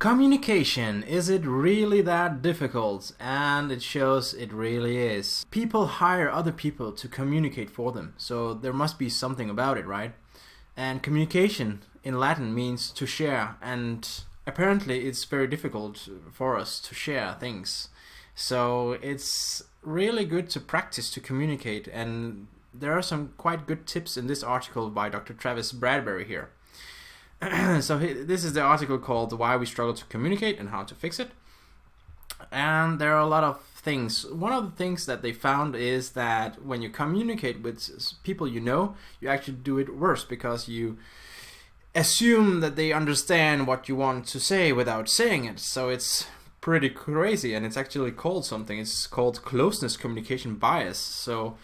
Communication, is it really that difficult? And it shows it really is. People hire other people to communicate for them, so there must be something about it, right? And communication in Latin means to share, and apparently it's very difficult for us to share things. So it's really good to practice to communicate, and there are some quite good tips in this article by Dr. Travis Bradbury here. So this is the article called Why We Struggle to Communicate and How to Fix It. And there are a lot of things. One of the things that they found is that when you communicate with people you know, you actually do it worse because you assume that they understand what you want to say without saying it. So it's pretty crazy, and it's actually called something. It's called closeness communication bias. So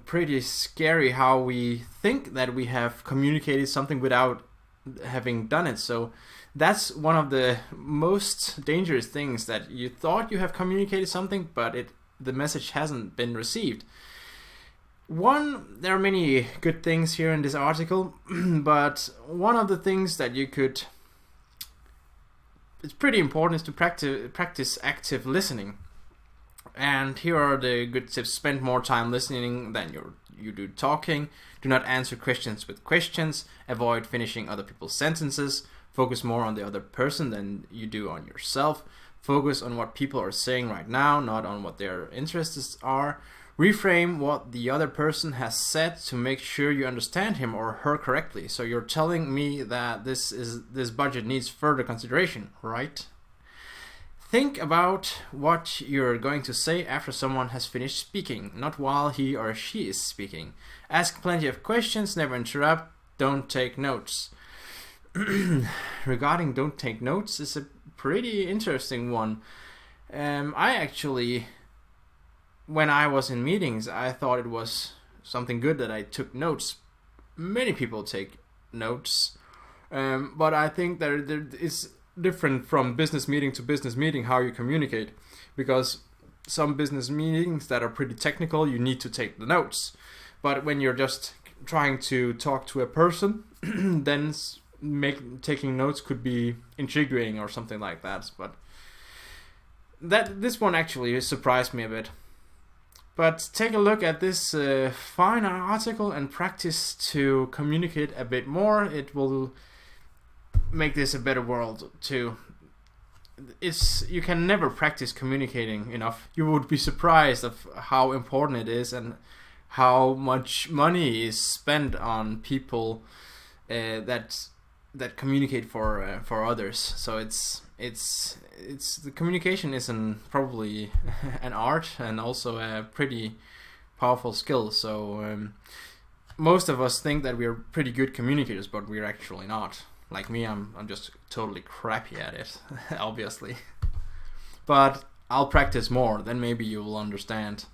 pretty scary how we think that we have communicated something without having done it. So that's one of the most dangerous things, that you thought you have communicated something, but the message hasn't been received. There are many good things here in this article, but one of the things that it's pretty important is to practice active listening. And here are the good tips. Spend more time listening than you do talking. Do not answer questions with questions. Avoid finishing other people's sentences. Focus more on the other person than you do on yourself. Focus on what people are saying right now, not on what their interests are. Reframe what the other person has said to make sure you understand him or her correctly. So you're telling me that this budget needs further consideration, right? Think about what you're going to say after someone has finished speaking, not while he or she is speaking. Ask plenty of questions, never interrupt, don't take notes. Regarding don't take notes is a pretty interesting one. I actually, when I was in meetings, I thought it was something good that I took notes. Many people take notes, but I think there is different from business meeting to business meeting how you communicate, because some business meetings that are pretty technical, you need to take the notes, but when you're just trying to talk to a person, then taking notes could be intriguing or something like that. But this one actually surprised me a bit. But take a look at this fine article and practice to communicate a bit more. It will make this a better world too. You can never practice communicating enough. You would be surprised of how important it is and how much money is spent on people that communicate for others. So it's the communication is probably an art and also a pretty powerful skill. So most of us think that we're pretty good communicators, but we're actually not. Like me, I'm just totally crappy at it, obviously. But I'll practice more, then maybe you will understand.